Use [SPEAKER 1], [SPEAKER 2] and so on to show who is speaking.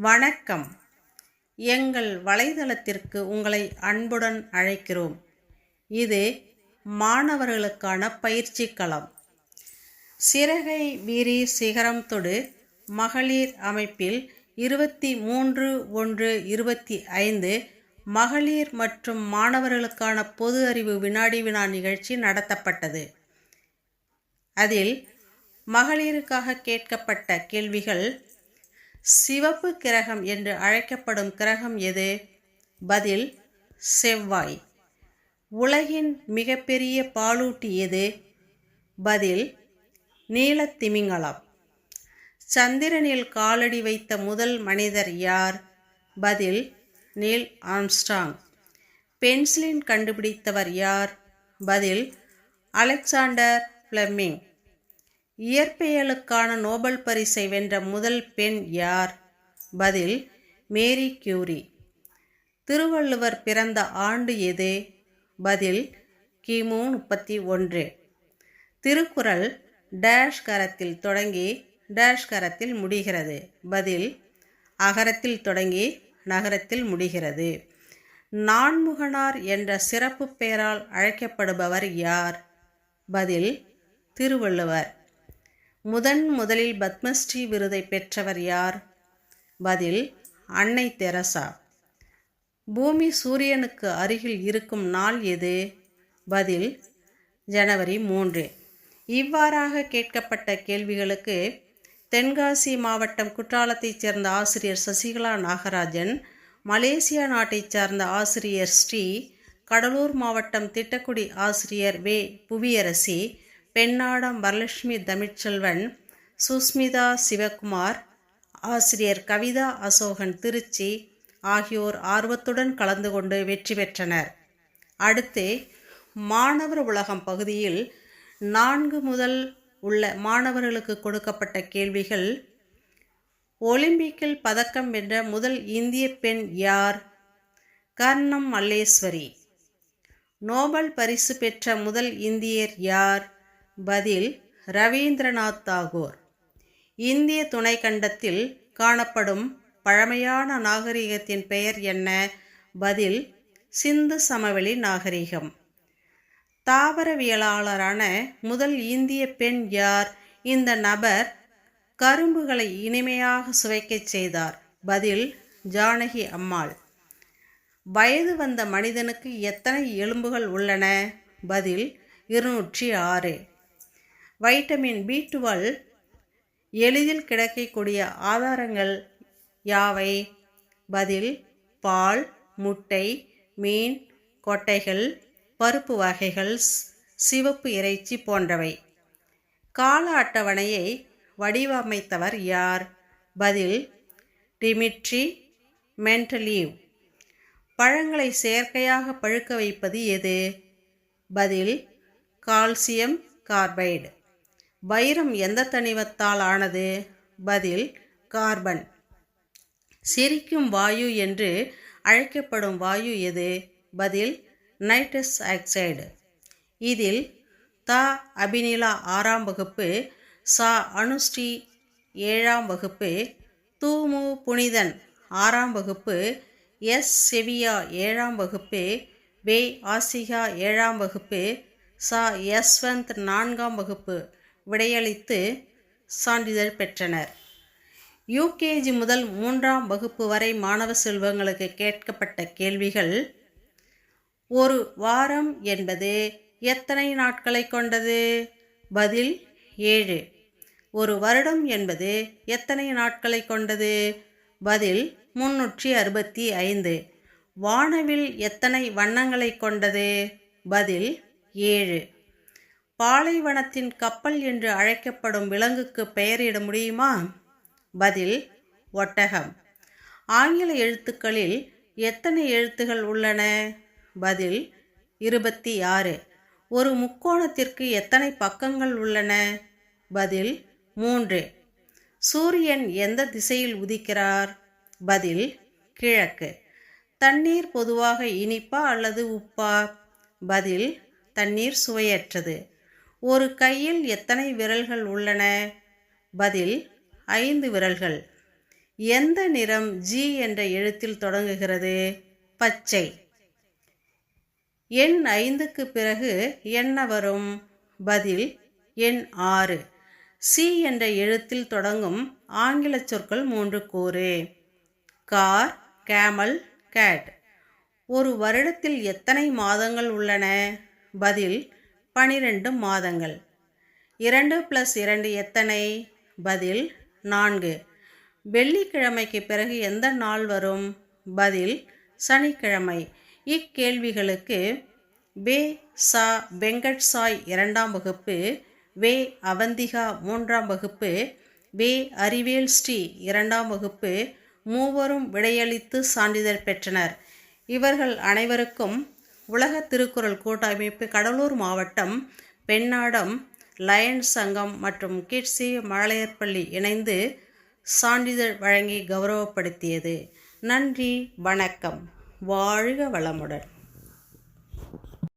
[SPEAKER 1] வணக்கம். எங்கள் வலைதளத்திற்கு உங்களை அன்புடன் அழைக்கிறோம். இது மாணவர்களுக்கான பயிற்சி களம். சிறகை வீரி சிகரம் தொடு மகளிர் அமைப்பில் 23/1/25 மகளிர் மற்றும் மாணவர்களுக்கான பொது அறிவு வினாடி வினா நிகழ்ச்சி நடத்தப்பட்டது. அதில் மகளிருக்காக கேட்கப்பட்ட கேள்விகள்: சிவப்பு கிரகம் என்று அழைக்கப்படும் கிரகம் எது? பதில்: செவ்வாய். உலகின் மிகப்பெரிய பாலூட்டி எது? பதில்: நீலத்திமிங்கலம். சந்திரனில் காலடி வைத்த முதல் மனிதர் யார்? பதில்: நீல் ஆம்ஸ்ட்ராங். பென்சிலின் கண்டுபிடித்தவர் யார்? பதில்: அலெக்சாண்டர் ஃப்ளெமிங். இயற்பியலுக்கான நோபல் பரிசை வென்ற முதல் பெண் யார்? பதில்: மேரி கியூரி. திருவள்ளுவர் பிறந்த ஆண்டு எது? பதில்: கிமு 31. திருக்குறள் டேஷ் கரத்தில் தொடங்கி டேஷ் கரத்தில் முடிகிறது. பதில்: அகரத்தில் தொடங்கி நகரத்தில் முடிகிறது. நான்முகனார் என்ற சிறப்பு பெயரால் அழைக்கப்படுபவர் யார்? பதில்: திருவள்ளுவர். முதலில் பத்மஸ்ரீ விருதை பெற்றவர் யார்? பதில்: அன்னை தெரசா. பூமி சூரியனுக்கு அருகில் இருக்கும் நாள் எது? பதில்: ஜனவரி 3. இவ்வாறாக கேட்கப்பட்ட கேள்விகளுக்கு தென்காசி மாவட்டம் குற்றாலத்தைச் சேர்ந்த ஆசிரியர் சசிகலா நாகராஜன், மலேசியா நாட்டைச் சார்ந்த ஆசிரியர் ஸ்ரீ, கடலூர் மாவட்டம் திட்டக்குடி ஆசிரியர் வே. புவியரசி, பெண்ணாடம் வரலட்சுமி தமிழ்ச்செல்வன், சுஸ்மிதா சிவகுமார், ஆசிரியர் கவிதா அசோகன் திருச்சி ஆகியோர் ஆர்வத்துடன் கலந்து கொண்டு வெற்றி பெற்றனர். அடுத்து மாணவர் உலகம் பகுதியில் 4 முதல் உள்ள மாணவர்களுக்கு கொடுக்கப்பட்ட கேள்விகள்: ஒலிம்பிக்கில் பதக்கம் வென்ற முதல் இந்திய பெண் யார்? கர்ணம் மல்லேஸ்வரி. நோபல் பரிசு பெற்ற முதல் இந்தியர் யார்? பதில்: ரவீந்திரநாத் தாகூர். இந்திய துணைக்கண்டத்தில் காணப்படும் பழமையான நாகரிகத்தின் பெயர் என்ன? பதில்: சிந்து சமவெளி நாகரிகம். தாவரவியலாளரான முதல் இந்திய பெண் யார்? இந்த நபர் கரும்புகளை இனிமையாக சுவைக்கச் செய்தார். பதில்: ஜானகி அம்மாள். வயது வந்த மனிதனுக்கு எத்தனை எலும்புகள் உள்ளன? பதில்: 206. வைட்டமின் B12 எளிதில் கிடைக்கக்கூடிய ஆதாரங்கள் யாவை? பதில்: பால், முட்டை, மீன், கொட்டைகள், பருப்பு வகைகள், சிவப்பு இறைச்சி போன்றவை. கால அட்டவணையை வடிவமைத்தவர் யார்? பதில்: டிமிட்ரி மெண்டலீவ். பழங்களை செயற்கையாக பழுக்க வைப்பது எது? பதில்: கால்சியம் கார்பைடு. வைரம் எந்த தனிமத்தால் ஆனது? பதில்: கார்பன். சிரிக்கும் வாயு என்று அழைக்கப்படும் வாயு எது? பதில்: நைட்ரஸ் ஆக்சைடு. இதில் த. அபினிலா 6ஆம் வகுப்பு, ச. அனுஸ்ரீ 7ஆம் வகுப்பு, து. மு. புனிதன் 6ஆம் வகுப்பு, எஸ். செவியா 7ஆம் வகுப்பு, வே. ஆசிகா 7ஆம் வகுப்பு, ச. யஸ்வந்த் 4ஆம் வகுப்பு விடையளித்து சான்றிதழ் பெற்றனர். யூகேஜி முதல் 3ஆம் வகுப்பு வரை மாணவ செல்வங்களுக்கு கேட்கப்பட்ட கேள்விகள்: ஒரு வாரம் என்பது எத்தனை நாட்களை கொண்டது? பதில்: 7. ஒரு வருடம் என்பது எத்தனை நாட்களை கொண்டது? பதில்: 365. வானவில் எத்தனை வண்ணங்களை கொண்டது? பதில்: 7. பாலைவனத்தின் கப்பல் என்று அழைக்கப்படும் விலங்குக்கு பெயரிட முடியுமா? பதில்: ஒட்டகம். ஆங்கில எழுத்துக்களில் எத்தனை எழுத்துகள் உள்ளன? பதில்: 26. ஒரு முக்கோணத்திற்கு எத்தனை பக்கங்கள் உள்ளன? பதில்: 3. சூரியன் எந்த திசையில் உதிக்கிறார்? பதில்: கிழக்கு. தண்ணீர் பொதுவாக இனிப்பா அல்லது உப்பா? பதில்: தண்ணீர் சுவையற்றது. ஒரு கையில் எத்தனை விரல்கள் உள்ளன? பதில்: 5 விரல்கள். எந்த நிறம் ஜி என்ற எழுத்தில் தொடங்குகிறது? பச்சை. எண் 5க்கு பிறகு என்ன வரும்? பதில் எண் 6. சி என்ற எழுத்தில் தொடங்கும் ஆங்கில சொற்கள் 3 கூறு. Car, camel, cat. ஒரு வருடத்தில் எத்தனை மாதங்கள் உள்ளன? பதில் 12 மாதங்கள். 2 + 2 எத்தனை? பதில் 4. வெள்ளிக்கிழமைக்கு பிறகு எந்த நாள் வரும்? பதில் சனிக்கிழமை. இக்கேள்விகளுக்கு வே. ச. வெங்கட் சாய் 2ஆம் வகுப்பு, வே. அவந்திகா 3ஆம் வகுப்பு, வே. அறிவேல் ஸ்ரீ 2ஆம் வகுப்பு மூவரும் விடையளித்து சான்றிதழ் பெற்றனர். இவர்கள் அனைவருக்கும் உலக திருக்குறள் கூட்டமைப்பு கடலூர் மாவட்டம் பெண்ணாடம் லயன்ஸ் சங்கம் மற்றும் கிட்ஸி மழலையர் பள்ளி இணைந்து சான்றிதழ் வழங்கி கௌரவப்படுத்தியது. நன்றி, வணக்கம். வாழ்க வளமுடன்.